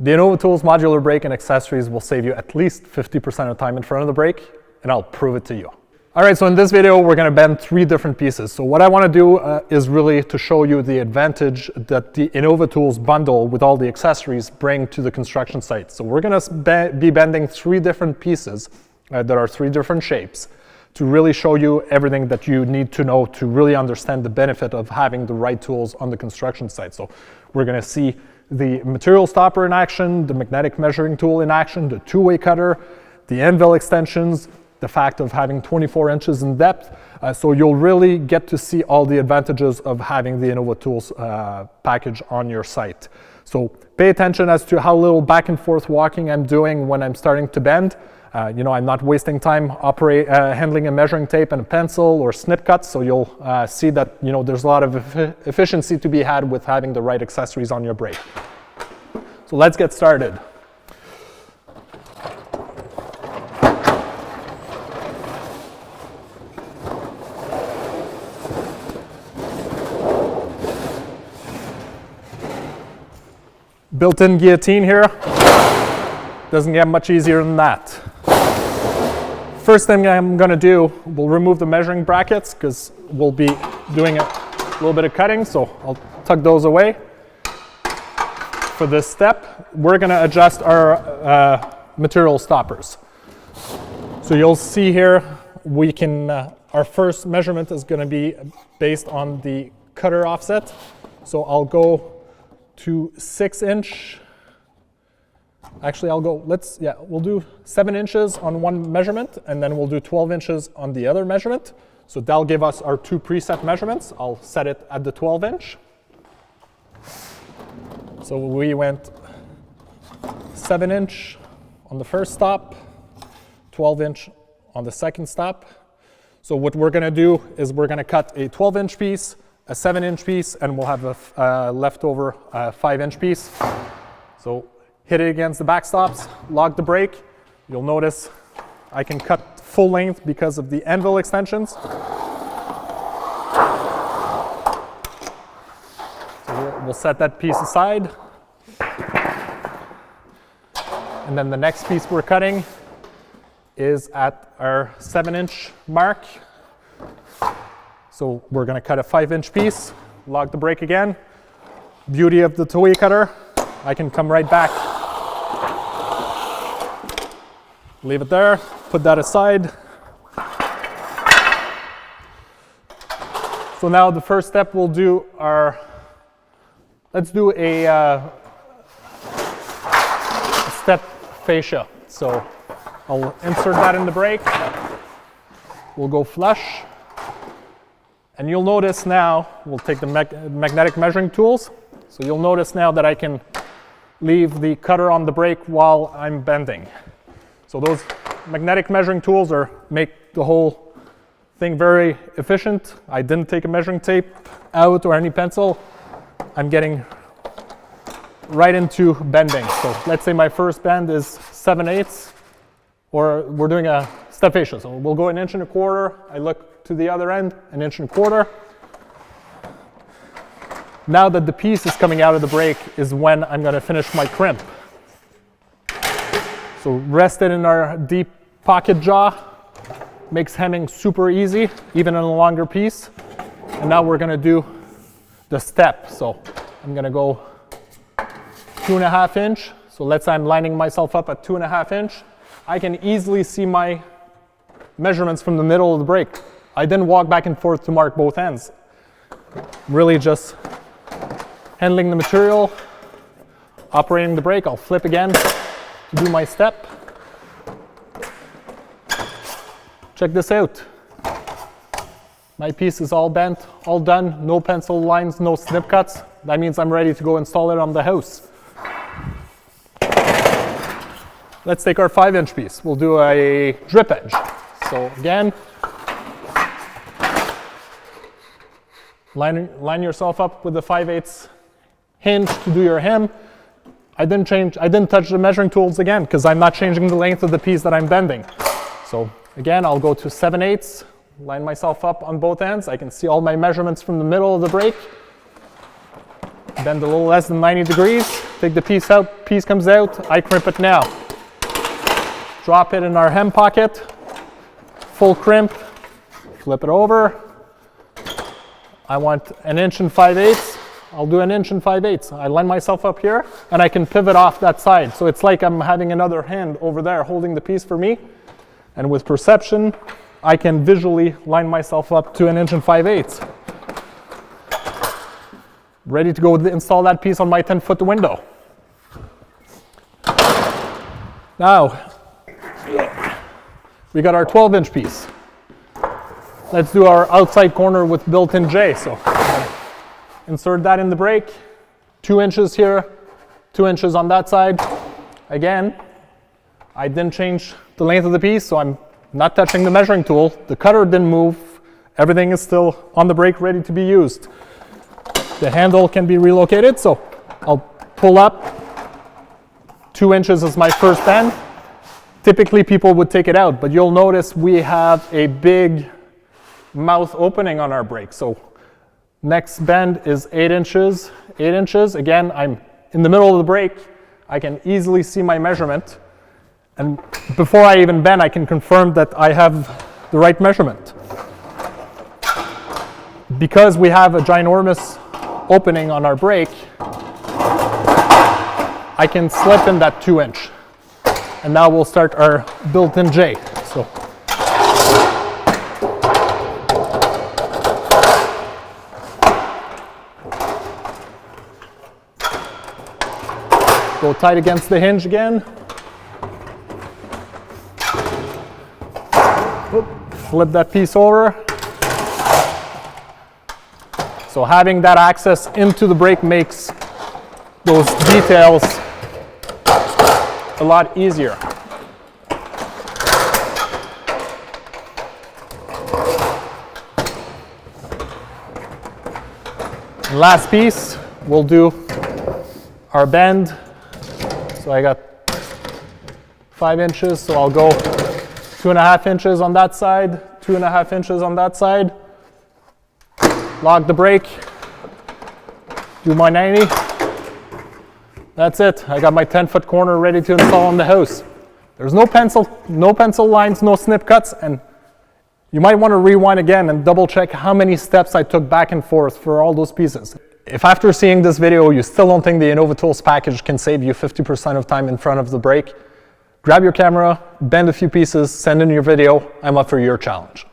The Innovatools modular brake and accessories will save you at least 50% of time in front of the brake, and I'll prove it to you. All right, so in this video, we're gonna bend 3 different pieces. So what I wanna do is really to show you the advantage that the Innovatools bundle with all the accessories bring to the construction site. So we're gonna be bending 3 different pieces that are 3 different shapes to really show you everything that you need to know to really understand the benefit of having the right tools on the construction site. So we're gonna see the material stopper in action, the magnetic measuring tool in action, the two-way cutter, the anvil extensions, the fact of having 24 inches in depth. So you'll really get to see all the advantages of having the Innovatools package on your site. So pay attention as to how little back and forth walking I'm doing when I'm starting to bend. I'm not wasting time handling a measuring tape and a pencil or snip cuts, so you'll see that there's a lot of efficiency to be had with having the right accessories on your brake. So let's get started. Built-in guillotine here. Doesn't get much easier than that. First thing I'm going to do, we'll remove the measuring brackets because we'll be doing a little bit of cutting, so I'll tuck those away. For this step, we're going to adjust our material stoppers. So you'll see here, we can, our first measurement is going to be based on the cutter offset. So I'll go to 6 inch. Actually, we'll do 7 inches on one measurement, and then we'll do 12 inches on the other measurement. So that'll give us our 2 preset measurements. I'll set it at the 12 inch. So we went 7 inch on the first stop, 12 inch on the second stop. So what we're gonna do is we're gonna cut a 12 inch piece, a 7 inch piece, and we'll have a leftover 5 inch piece. So hit it against the backstops, lock the brake. You'll notice I can cut full length because of the anvil extensions. So we'll set that piece aside. And then the next piece we're cutting is at our 7 inch mark. So we're gonna cut a 5 inch piece, lock the brake again. Beauty of the two-way cutter, I can come right back. Leave it there, put that aside. So now the first step we'll do let's do a step fascia. So I'll insert that in the brake. We'll go flush. And you'll notice now, we'll take the magnetic measuring tools. So you'll notice now that I can leave the cutter on the brake while I'm bending. So those magnetic measuring tools make the whole thing very efficient. I didn't take a measuring tape out or any pencil. I'm getting right into bending. So let's say my first bend is 7/8, or we're doing a step fascia. So we'll go 1 1/4 inches. I look to the other end, 1 1/4 inches. Now that the piece is coming out of the brake is when I'm going to finish my crimp. So rest it in our deep pocket jaw, makes hemming super easy, even in a longer piece. And now we're gonna do the step. So I'm gonna go 2.5 inch. So let's say I'm lining myself up at 2.5 inch. I can easily see my measurements from the middle of the brake. I didn't walk back and forth to mark both ends. Really just handling the material, operating the brake. I'll flip again to do my step. Check this out. My piece is all bent, all done, no pencil lines, no snip cuts. That means I'm ready to go install it on the house. Let's take our 5 inch piece. We'll do a drip edge. So again, line yourself up with the 5/8 hinge to do your hem. I didn't touch the measuring tools again because I'm not changing the length of the piece that I'm bending. So again, I'll go to 7/8, line myself up on both ends. I can see all my measurements from the middle of the brake. Bend a little less than 90 degrees. take the piece out, piece comes out, I crimp it now. Drop it in our hem pocket, full crimp, flip it over. I want 1 5/8 inches. I'll do 1 5/8 inches. I line myself up here and I can pivot off that side. So it's like I'm having another hand over there holding the piece for me. And with perception, I can visually line myself up to 1 5/8 inches. Ready to go install that piece on my 10-foot window. Now, we got our 12-inch piece. Let's do our outside corner with built-in J. So insert that in the brake, 2 inches here, 2 inches on that side. Again, I didn't change the length of the piece, so I'm not touching the measuring tool. The cutter didn't move. Everything is still on the brake, ready to be used. The handle can be relocated, so I'll pull up. 2 inches is my first bend. Typically people would take it out, but you'll notice we have a big mouth opening on our brake. So next bend is 8 inches. 8 inches, again, I'm in the middle of the brake. I can easily see my measurement. And before I even bend, I can confirm that I have the right measurement. Because we have a ginormous opening on our brake, I can slip in that 2 inch. And now we'll start our built-in J. So go tight against the hinge again. Flip that piece over. So having that access into the brake makes those details a lot easier. And last piece, we'll do our bend. So I got 5 inches, so I'll go 2.5 inches on that side, 2.5 inches on that side. Lock the brake, do my 90. That's it. I got my 10-foot corner ready to install on the house. There's no pencil lines, no snip cuts, and you might want to rewind again and double check how many steps I took back and forth for all those pieces. If after seeing this video you still don't think the Innovatools package can save you 50% of time in front of the brake, grab your camera, bend a few pieces, send in your video. I'm up for your challenge.